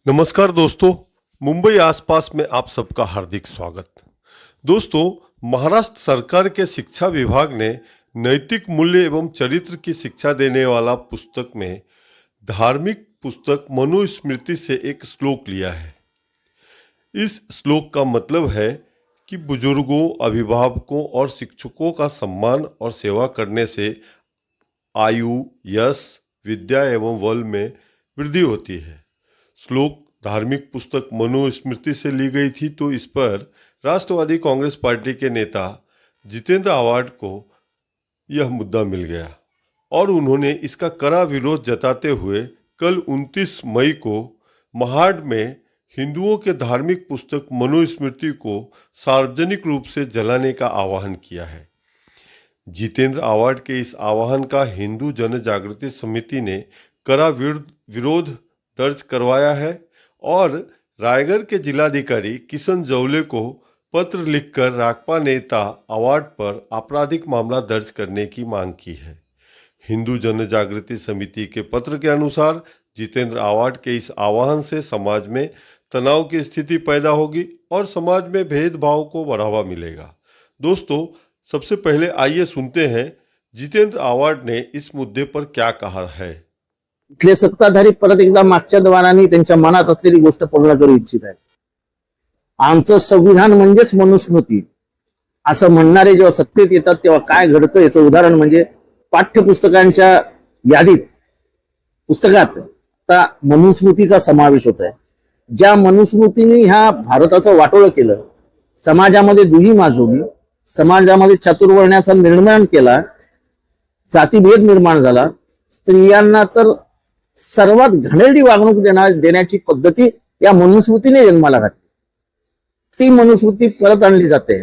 नमस्कार दोस्तों, मुंबई आसपास में आप सबका हार्दिक स्वागत। दोस्तों, महाराष्ट्र सरकार के शिक्षा विभाग ने नैतिक मूल्य एवं चरित्र की शिक्षा देने वाला पुस्तक में धार्मिक पुस्तक मनुस्मृति से एक श्लोक लिया है। इस श्लोक का मतलब है कि बुजुर्गों, अभिभावकों और शिक्षकों का सम्मान और सेवा करने से आयु, यश, विद्या एवं बल में वृद्धि होती है। श्लोक धार्मिक पुस्तक मनुस्मृति से ली गई थी, तो इस पर राष्ट्रवादी कांग्रेस पार्टी के नेता जितेंद्र आव्हाड को यह मुद्दा मिल गया और उन्होंने इसका कड़ा विरोध जताते हुए कल 29 मई को महाड में हिंदुओं के धार्मिक पुस्तक मनुस्मृति को सार्वजनिक रूप से जलाने का आह्वान किया है। जितेंद्र आव्हाड के इस आह्वान का हिंदू जन जागृति समिति ने कड़ा विरोध दर्ज करवाया है और रायगढ़ के जिलाधिकारी किशन जौले को पत्र लिखकर राकपा नेता आव्हाड पर आपराधिक मामला दर्ज करने की मांग की है। हिंदू जन जागृति समिति के पत्र के अनुसार जितेंद्र आव्हाड के इस आह्वान से समाज में तनाव की स्थिति पैदा होगी और समाज में भेदभाव को बढ़ावा मिलेगा। दोस्तों, सबसे पहले आइए सुनते हैं जितेंद्र आव्हाड ने इस मुद्दे पर क्या कहा है। इथले सत्ताधारी परत एकदा मागच्या द्वारांनी त्यांच्या मनात असलेली गोष्ट पूर्ण करू इच्छित आहेत। आमचं संविधान म्हणजेच मनुस्मृती असं म्हणणारे जेव्हा सत्तेत येतात तेव्हा काय घडतं याचं उदाहरण म्हणजे पाठ्यपुस्तकांच्या यादीत पुस्तकात आता मनुस्मृतीचा समावेश होत आहे। ज्या मनुस्मृतीने ह्या भारताचं वाटोळं केलं, समाजामध्ये दुही माजवली, समाजामध्ये चातुर्वर्ण्याचा निर्माण केला, जातीभेद निर्माण झाला, स्त्रियांना तर सर्वात घाणेरडी वागणूक देण्याची पद्धती या मनुस्मृतीने जन्माला घातली। ती मनुस्मृती परत आणली जाते।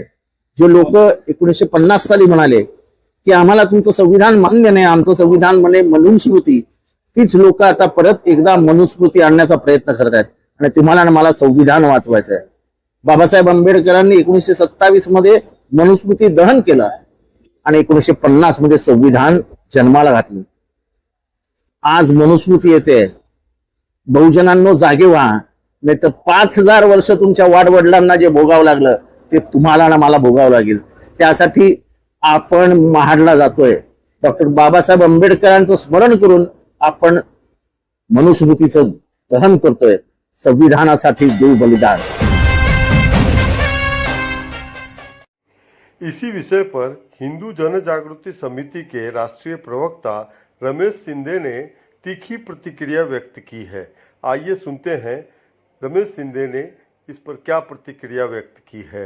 जो लोक 1950 साली म्हणाले की आम्हाला तुमचं संविधान मान्य नाही, आमचं संविधान म्हणे मनुस्मृती, तीच लोक आता परत एकदा मनुस्मृती आणण्याचा प्रयत्न करत आहेत आणि तुम्हाला मला संविधान वाचवायचं आहे। बाबासाहेब आंबेडकरांनी 1927 मध्ये मनुस्मृती दहन केलं आणि 1950 मध्ये संविधान जन्माला घातलं। आज मनुस्मृती येते, बहुजनांनो जागे व्हा, नाही तर 5000 वर्ष तुमच्या वाडवडिलांना जे भोगावं लागलं ते तुम्हाला ना मला भोगावं लागेल। त्यासाठी आपण महाडला जातोय। डॉक्टर बाबासाहेब आंबेडकरांचं स्मरण करून आपण मनुस्मृतीचं दहन करतोय। संविधानासाठी देऊ बलिदान। इसी विषय पर हिंदू जन जागृति समिति के राष्ट्रीय प्रवक्ता रमेश शिंदे ने तीखी प्रतिक्रिया व्यक्त की है। आइए सुनते हैं रमेश शिंदे ने इस पर क्या प्रतिक्रिया व्यक्त की है।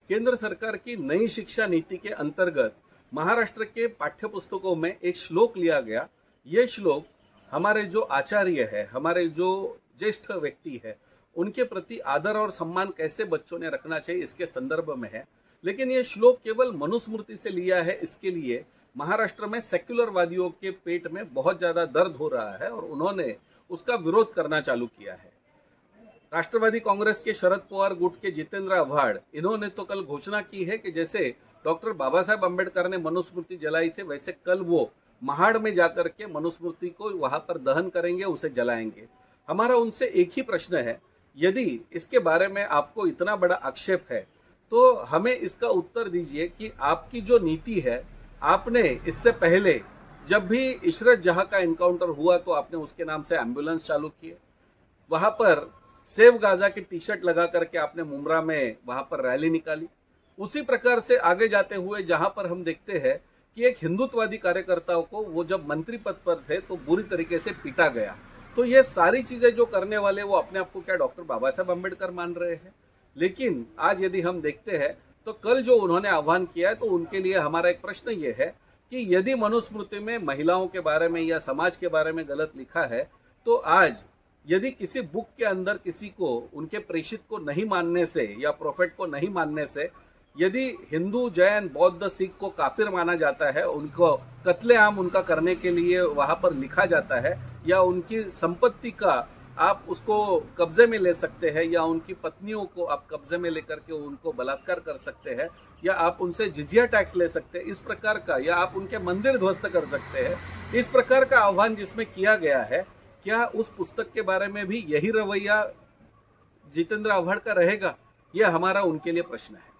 केंद्र सरकार की नई शिक्षा नीति के अंतर्गत महाराष्ट्र के पाठ्यपुस्तकों में एक श्लोक लिया गया। ये श्लोक हमारे जो आचार्य है, हमारे जो ज्येष्ठ व्यक्ति है, उनके प्रति आदर और सम्मान कैसे बच्चों ने रखना चाहिए इसके संदर्भ में है। लेकिन ये श्लोक केवल मनुस्मृति से लिया है, इसके लिए महाराष्ट्र में सेक्युलरवादियों के पेट में बहुत ज्यादा दर्द हो रहा है और उन्होंने उसका विरोध करना चालू किया है। राष्ट्रवादी कांग्रेस के शरद पवार गुट के जितेंद्र आव्हाड, इन्होंने तो कल घोषणा की है कि जैसे डॉक्टर बाबा साहेब अम्बेडकर ने मनुस्मृति जलाई थी, वैसे कल वो महाड़ में जाकर के मनुस्मृति को वहां पर दहन करेंगे, उसे जलाएंगे। हमारा उनसे एक ही प्रश्न है, यदि इसके बारे में आपको इतना बड़ा आक्षेप है तो हमें इसका उत्तर दीजिए कि आपकी जो नीति है, आपने इससे पहले जब भी इशरत जहां का एनकाउंटर हुआ तो आपने उसके नाम से एम्बुलेंस चालू किए, वहां पर सेव गाजा की टी शर्ट लगा करके आपने मुमरा में वहां पर रैली निकाली। उसी प्रकार से आगे जाते हुए जहां पर हम देखते हैं कि एक हिंदुत्ववादी कार्यकर्ताओं को वो जब मंत्री पद पर थे तो बुरी तरीके से पीटा गया। तो ये सारी चीजें जो करने वाले वो अपने आप को क्या डॉक्टर बाबा साहेब अम्बेडकर मान रहे हैं। लेकिन आज यदि हम देखते हैं तो कल जो उन्होंने आह्वान किया है, तो उनके लिए हमारा एक प्रश्न ये है कि यदि मनुस्मृति में महिलाओं के बारे में या समाज के बारे में गलत लिखा है, तो आज यदि किसी बुक के अंदर किसी को उनके प्रेषित को नहीं मानने से या प्रोफेट को नहीं मानने से यदि हिंदू, जैन, बौद्ध, सिख को काफिर माना जाता है, उनको कत्लेआम उनका करने के लिए वहां पर लिखा जाता है, या उनकी संपत्ति का आप उसको कब्जे में ले सकते हैं, या उनकी पत्नियों को आप कब्जे में लेकर के उनको बलात्कार कर सकते हैं, या आप उनसे जिजिया टैक्स ले सकते हैं, इस प्रकार का, या आप उनके मंदिर ध्वस्त कर सकते हैं, इस प्रकार का आह्वान जिसमें किया गया है, क्या उस पुस्तक के बारे में भी यही रवैया जितेंद्र आव्हाड का रहेगा? यह हमारा उनके लिए प्रश्न है।